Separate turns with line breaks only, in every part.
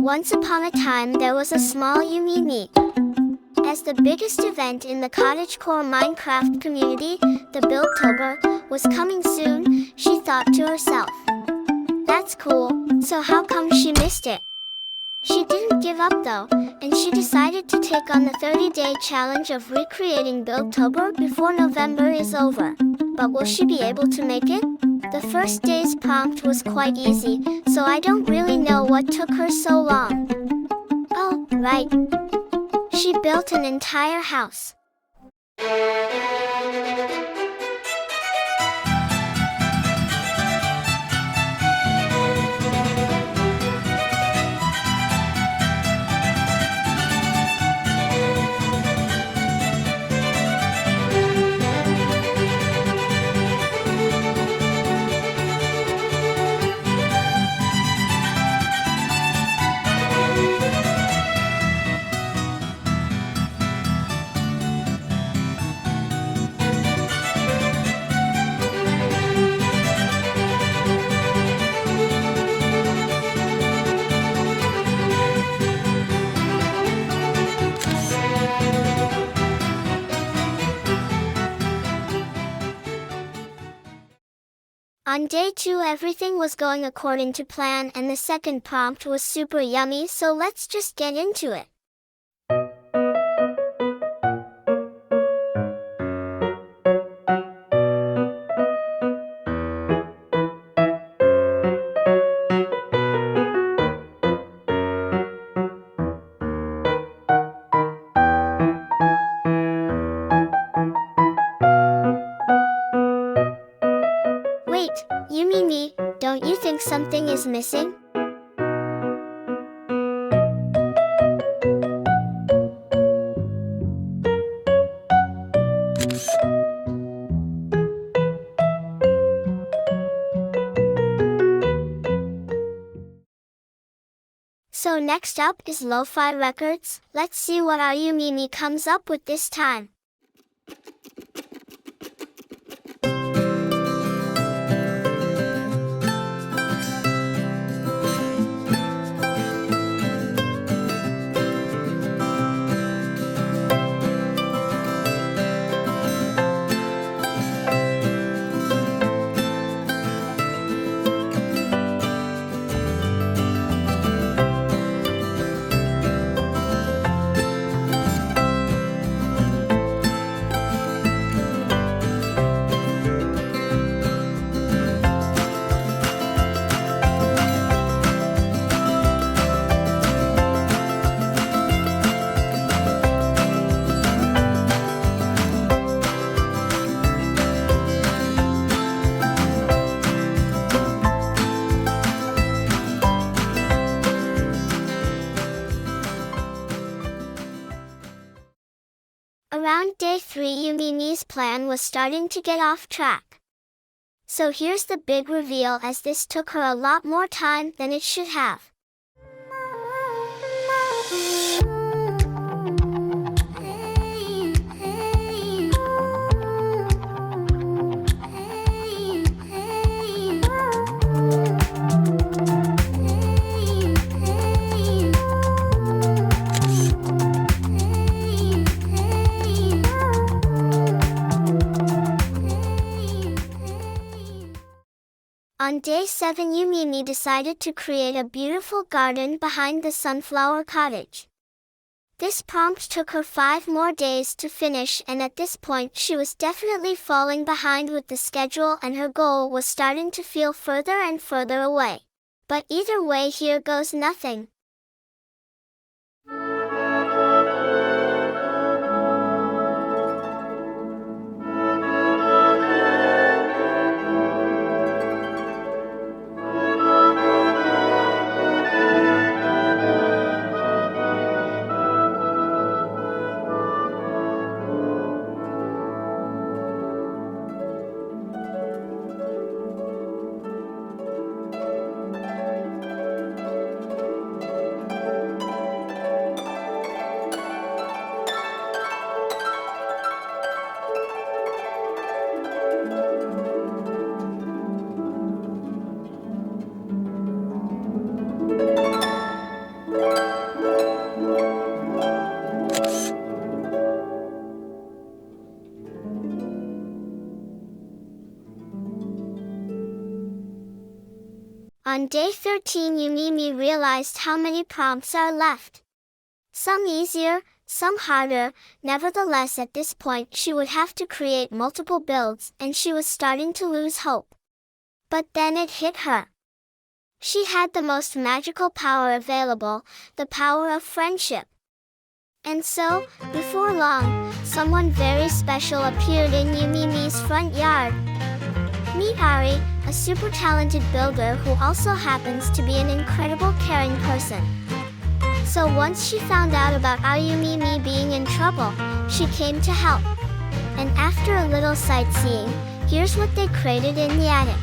Once upon a time there was a small Yumimi. As the biggest event in the cottagecore Minecraft community, the Buildtober, was coming soon, she thought to herself. That's cool, so how come she missed it? She didn't give up though, and she decided to take on the 30-day challenge of recreating Buildtober before November is over. But will she be able to make it? The first day's prompt was quite easy, so I don't really know what took her so long. Oh, right. She built an entire house. On day 2 everything was going according to plan and the second prompt was super yummy, so let's just get into it. Wait, Yumimi, don't you think something is missing? So next up is Lo-Fi Records. Let's see what our Yumimi comes up with this time. Around day 3 Yumimi's plan was starting to get off track. So here's the big reveal, as this took her a lot more time than it should have. On day 7 Yumimi decided to create a beautiful garden behind the sunflower cottage. This prompt took her 5 more days to finish, and at this point she was definitely falling behind with the schedule and her goal was starting to feel further and further away. But either way, here goes nothing. On day 13, Yumimi realized how many prompts are left. Some easier, some harder. Nevertheless, at this point she would have to create multiple builds, and she was starting to lose hope. But then it hit her. She had the most magical power available, the power of friendship. And so, before long, someone very special appeared in Yumimi's front yard. Meet Ari, a super talented builder who also happens to be an incredible caring person. So once she found out about Yumimi being in trouble, she came to help. And after a little sightseeing, here's what they created in the attic.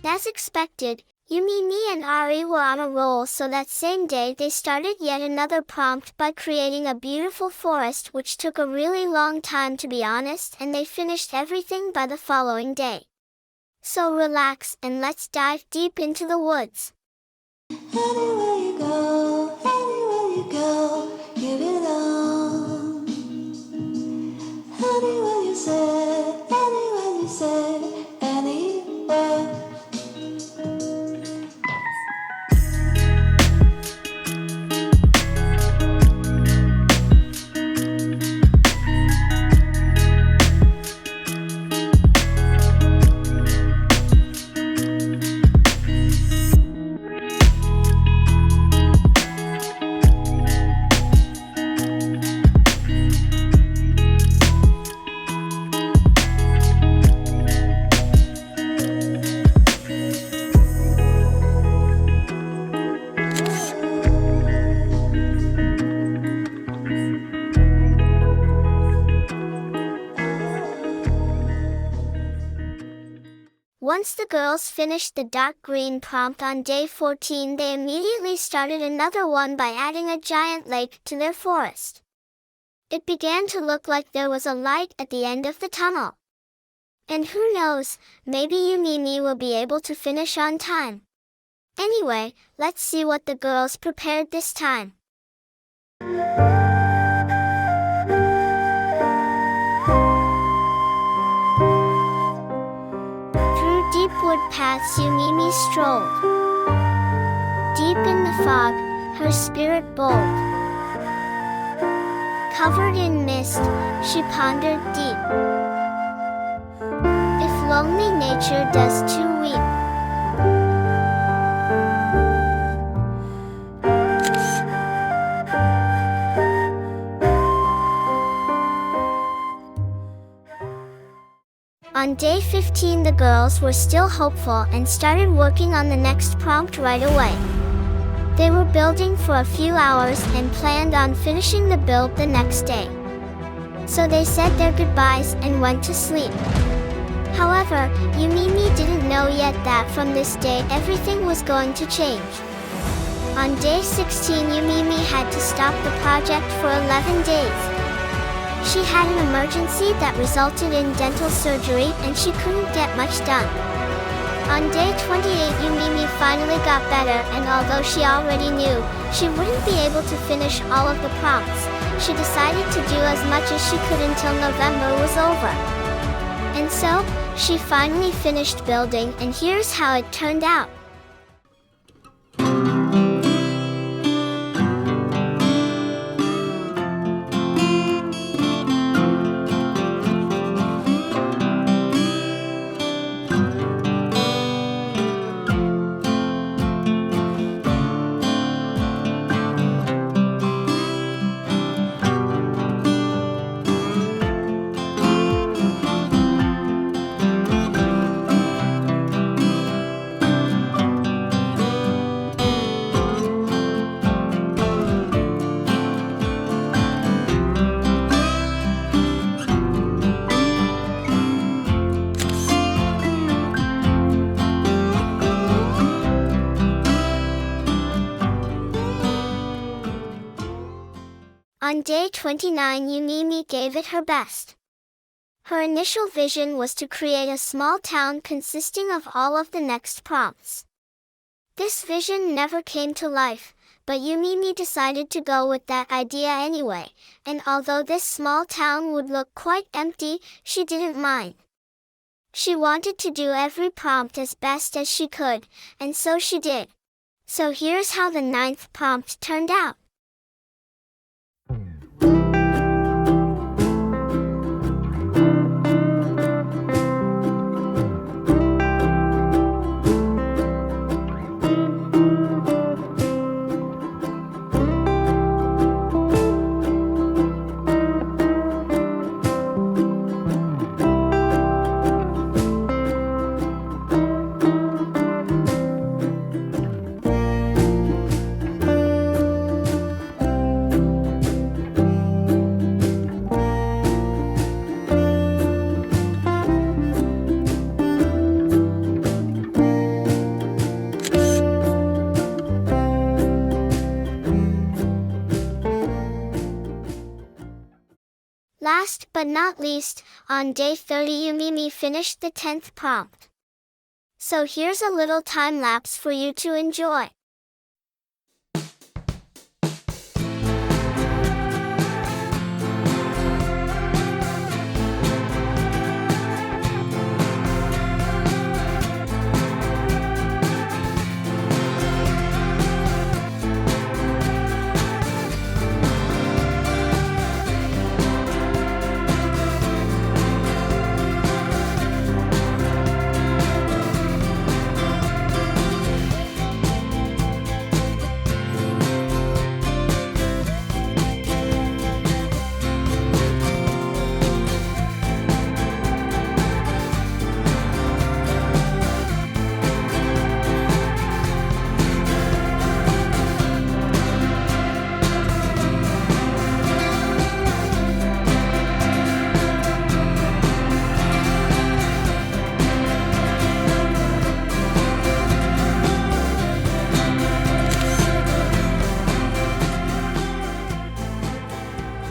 As expected, Yumimi and Ari were on a roll, so that same day they started yet another prompt by creating a beautiful forest, which took a really long time to be honest, and they finished everything by the following day. So relax and let's dive deep into the woods.
Anywhere you go, give it on. Anywhere you say, anywhere.
Once the girls finished the dark green prompt on day 14, they immediately started another one by adding a giant lake to their forest. It began to look like there was a light at the end of the tunnel. And who knows, maybe Yumimi will be able to finish on time. Anyway, let's see what the girls prepared this time. Deep wood paths Yumimi strolled. Deep in the fog, her spirit bold. Covered in mist, she pondered deep. If lonely nature does too weep. On day 15, the girls were still hopeful and started working on the next prompt right away. They were building for a few hours and planned on finishing the build the next day. So they said their goodbyes and went to sleep. However, Yumimi didn't know yet that from this day everything was going to change. On day 16, Yumimi had to stop the project for 11 days. She had an emergency that resulted in dental surgery and she couldn't get much done. On day 28, Yumimi finally got better, and although she already knew she wouldn't be able to finish all of the prompts, she decided to do as much as she could until November was over. And so, she finally finished building, and here's how it turned out. On day 29, Yumimi gave it her best. Her initial vision was to create a small town consisting of all of the next prompts. This vision never came to life, but Yumimi decided to go with that idea anyway, and although this small town would look quite empty, she didn't mind. She wanted to do every prompt as best as she could, and so she did. So here's how the 9th prompt turned out. Last but not least, on day 30 Yumimi finished the 10th prompt. So here's a little time lapse for you to enjoy.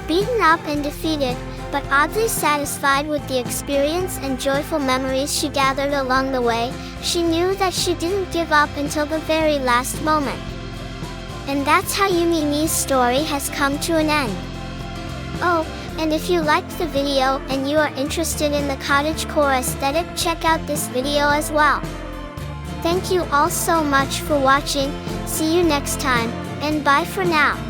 Beaten up and defeated, but oddly satisfied with the experience and joyful memories she gathered along the way, she knew that she didn't give up until the very last moment. And that's how Yumimi's story has come to an end. Oh, and if you liked the video and you are interested in the cottagecore aesthetic, check out this video as well. Thank you all so much for watching, see you next time, and bye for now.